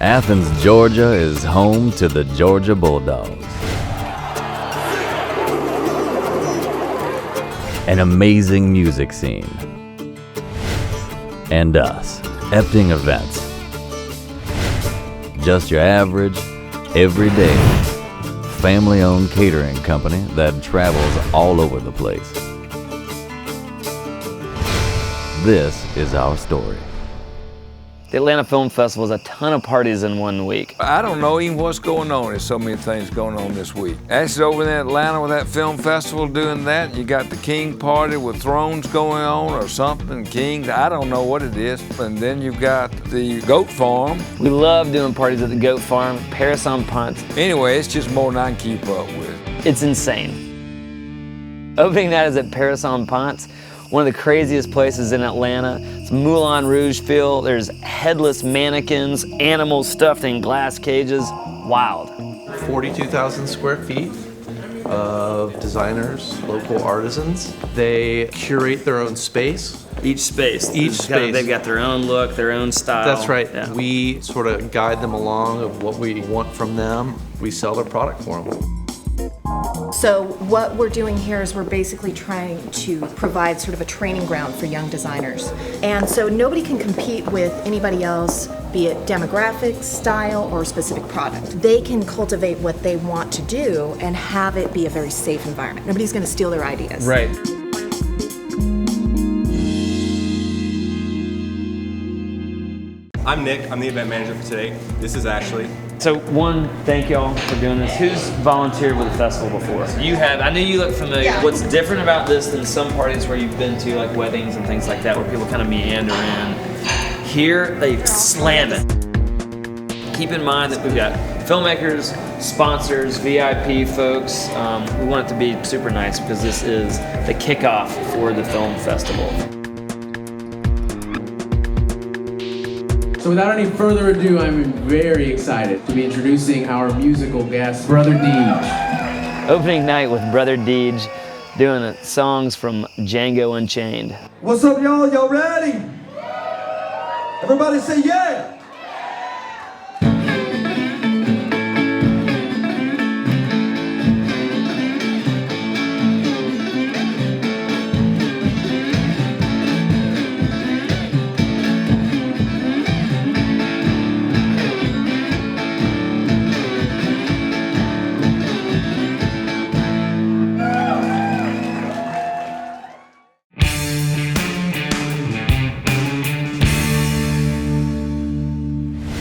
Athens, Georgia is home to the Georgia Bulldogs. An amazing music scene. And us, Epting Events. Just your average, everyday, family-owned catering company that travels all over the place. This is our story. The Atlanta Film Festival is a ton of parties in 1 week. I don't know even what's going on. There's so many things going on this week. Actually, over in Atlanta with that film festival doing that, you got the King Party with Thrones going on or something, King, I don't know what it is. And then you've got the Goat Farm. We love doing parties at the Goat Farm, Paris on Punt. Anyway, it's just more than I can keep up with. It's insane. Opening night is at Paris on Punt, one of the craziest places in Atlanta. It's Moulin Rouge feel. There's headless mannequins, animals stuffed in glass cages. Wild. 42,000 square feet of designers, local artisans. They curate their own space. Each space. They've got their own look, their own style. That's right. Yeah. We sort of guide them along of what we want from them. We sell their product for them. So what we're doing here is we're basically trying to provide sort of a training ground for young designers. And so nobody can compete with anybody else, be it demographic, style, or specific product. They can cultivate what they want to do and have it be a very safe environment. Nobody's going to steal their ideas. Right. I'm Nick, I'm the event manager for today. This is Ashley. So one, thank y'all for doing this. Who's volunteered with the festival before? You have. I knew you look familiar. Yeah. What's different about this than some parties where you've been to, like weddings and things like that, where people kind of meander in? Here, they slam it. Keep in mind that we've got filmmakers, sponsors, VIP folks. We want it to be super nice because this is the kickoff for the film festival. So without any further ado, I'm very excited to be introducing our musical guest, Brother Deej. Opening night with Brother Deej doing songs from Django Unchained. What's up, y'all? Y'all ready? Everybody say yeah!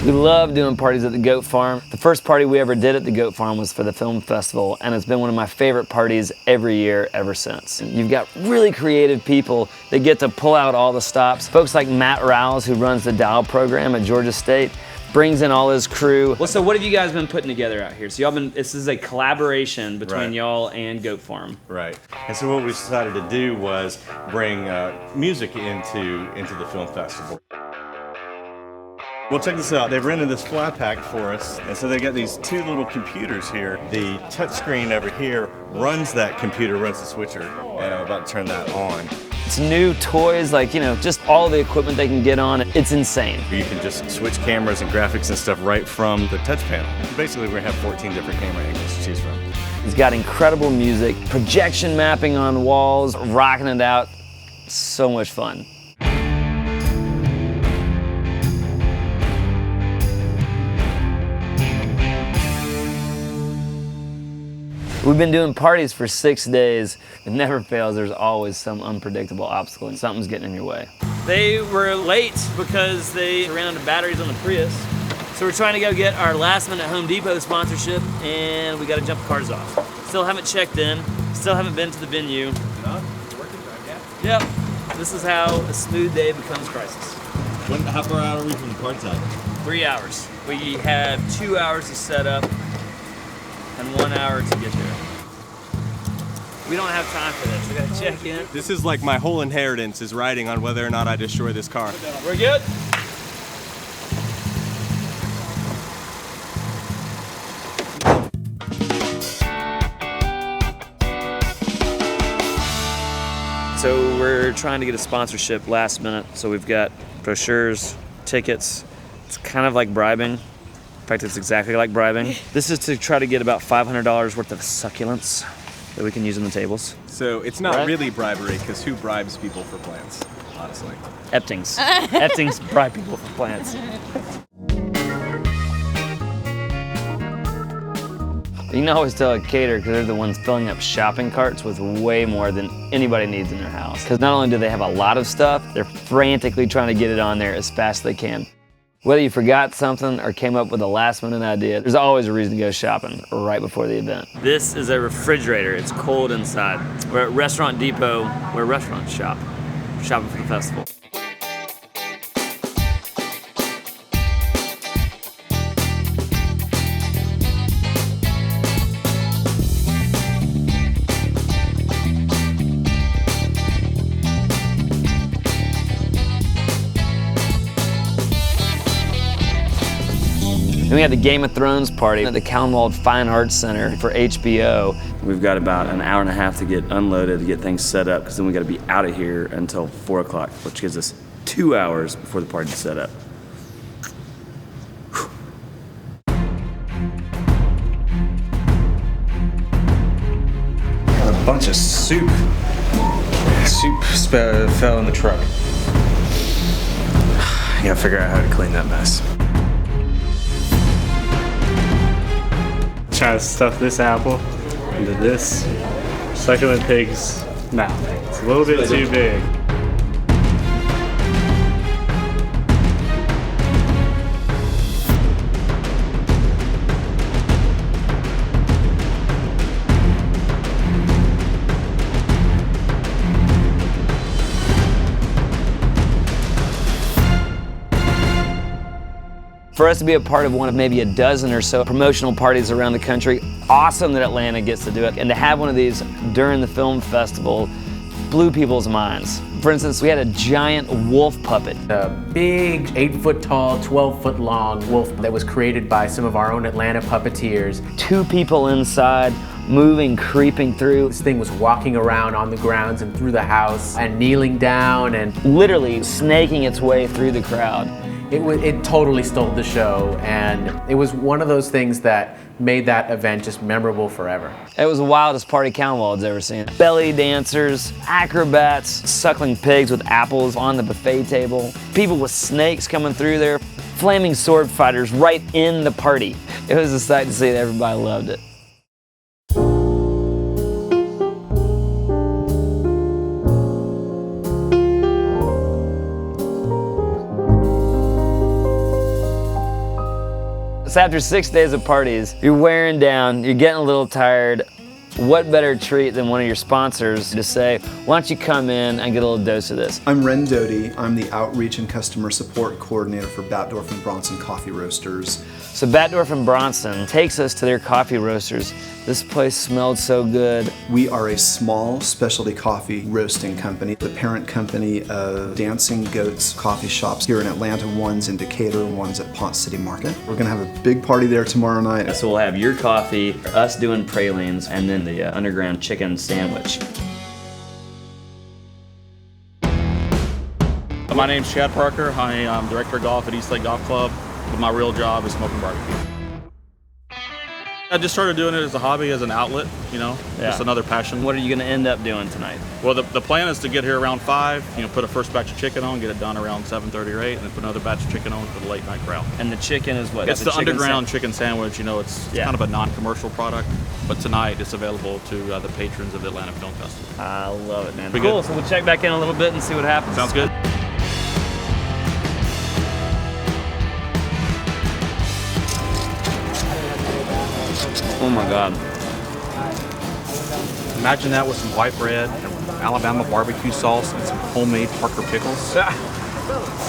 We love doing parties at the Goat Farm. The first party we ever did at the Goat Farm was for the film festival, and it's been one of my favorite parties every year ever since. You've got really creative people that get to pull out all the stops. Folks like Matt Rouse, who runs the Dial program at Georgia State, brings in all his crew. Well, so what have you guys been putting together out here? So y'all been, this is a collaboration between y'all and Goat Farm. Right. And so what we decided to do was bring music into the film festival. Well, check this out. They've rented this fly pack for us, and so they got these two little computers here. The touch screen over here runs that computer, runs the switcher, and I'm about to turn that on. It's new toys, like, you know, just all the equipment they can get on. It's insane. You can just switch cameras and graphics and stuff right from the touch panel. Basically, we're gonna have 14 different camera angles to choose from. It's got incredible music, projection mapping on walls, rocking it out. So much fun. We've been doing parties for 6 days. It never fails. There's always some unpredictable obstacle and something's getting in your way. They were late because they ran out of batteries on the Prius. So we're trying to go get our last minute Home Depot sponsorship, and we got to jump the cars off. Still haven't checked in. Still haven't been to the venue. Yep. This is how a smooth day becomes crisis. How far out are we from the party time? 3 hours. We have 2 hours to set up and 1 hour to get there. We don't have time for this. We gotta check in. This is like my whole inheritance is riding on whether or not I destroy this car. We're good? So we're trying to get a sponsorship last minute. So we've got brochures, tickets. It's kind of like bribing. In fact, it's exactly like bribing. This is to try to get about $500 worth of succulents that we can use on the tables. So it's not Right. really bribery, because who bribes people for plants, honestly? Eptings. Eptings bribe people for plants. You can always tell a caterer because they're the ones filling up shopping carts with way more than anybody needs in their house. Because not only do they have a lot of stuff, they're frantically trying to get it on there as fast as they can. Whether you forgot something or came up with a last-minute idea, there's always a reason to go shopping right before the event. This is a refrigerator. It's cold inside. We're at Restaurant Depot, where restaurants shop. Shopping for the festival. Then we had the Game of Thrones party at the Calmwald Fine Arts Center for HBO. We've got about an hour and a half to get unloaded, to get things set up, because then we got to be out of here until 4 o'clock, which gives us 2 hours before the party's set up. A bunch of soup. Fell in the truck. I gotta figure out how to clean that mess. Trying to stuff this apple into this succulent pig's mouth. It's a little bit too big. For us to be a part of one of maybe a dozen or so promotional parties around the country, awesome that Atlanta gets to do it. And to have one of these during the film festival blew people's minds. For instance, we had a giant wolf puppet. A big 8-foot tall, 12-foot long wolf that was created by some of our own Atlanta puppeteers. 2 people inside, moving, creeping through. This thing was walking around on the grounds and through the house and kneeling down and literally snaking its way through the crowd. It totally stole the show, and it was one of those things that made that event just memorable forever. It was the wildest party Calmwald's ever seen. Belly dancers, acrobats, suckling pigs with apples on the buffet table, people with snakes coming through there, flaming sword fighters right in the party. It was a sight to see, and everybody loved it. So after 6 days of parties, you're wearing down, you're getting a little tired. What better treat than one of your sponsors to say, why don't you come in and get a little dose of this? I'm Ren Doty. I'm the Outreach and Customer Support Coordinator for Batdorf and Bronson Coffee Roasters. So Batdorf and Bronson takes us to their coffee roasters. This place smelled so good. We are a small specialty coffee roasting company, the parent company of Dancing Goats coffee shops here in Atlanta. One's in Decatur, one's at Ponce City Market. We're gonna have a big party there tomorrow night. So we'll have your coffee, us doing pralines, and then the underground chicken sandwich. My name's Chad Parker. I am Director of Golf at Eastlake Golf Club, but my real job is smoking barbecue. I just started doing it as a hobby, as an outlet, you know, just another passion. What are you gonna end up doing tonight? Well, the plan is to get here around 5, you know, put a first batch of chicken on, get it done around 7:30 or 8, and then put another batch of chicken on for the late night crowd. And the chicken is what? It's the underground chicken sandwich, you know, it's kind of a non-commercial product, but tonight it's available to the patrons of the Atlanta Film Festival. I love it, man. Pretty Cool, good. so we'll check back in a little bit and see what happens. Sounds good. Oh my God. Imagine that with some white bread, and Alabama barbecue sauce, and some homemade Parker pickles.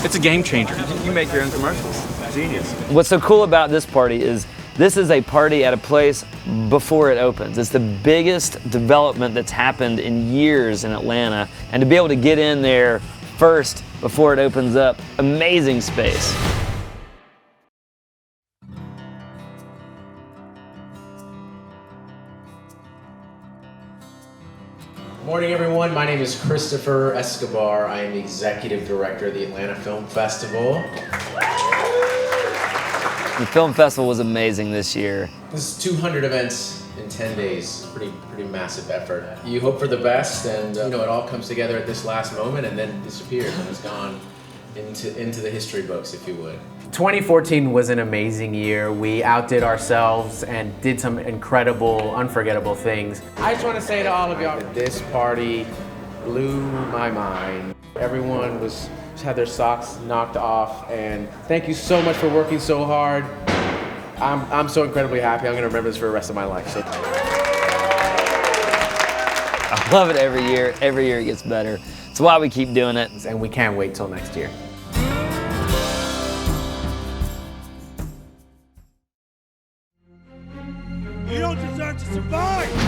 It's a game changer. You make your own commercials. Genius. What's so cool about this party is this is a party at a place before it opens. It's the biggest development that's happened in years in Atlanta, and to be able to get in there first before it opens up, amazing space. Morning, everyone. My name is Christopher Escobar. I am the Executive Director of the Atlanta Film Festival. The film festival was amazing this year. This is 200 events in 10 days. Pretty massive effort. You hope for the best, and you know, it all comes together at this last moment and then disappears and is gone into the history books, if you would. 2014 was an amazing year. We outdid ourselves and did some incredible, unforgettable things. I just want to say to all of y'all, this party blew my mind. Everyone just had their socks knocked off, and thank you so much for working so hard. I'm so incredibly happy. I'm going to remember this for the rest of my life. So. I love it every year. Every year it gets better. It's why we keep doing it. And we can't wait till next year. You don't deserve to survive!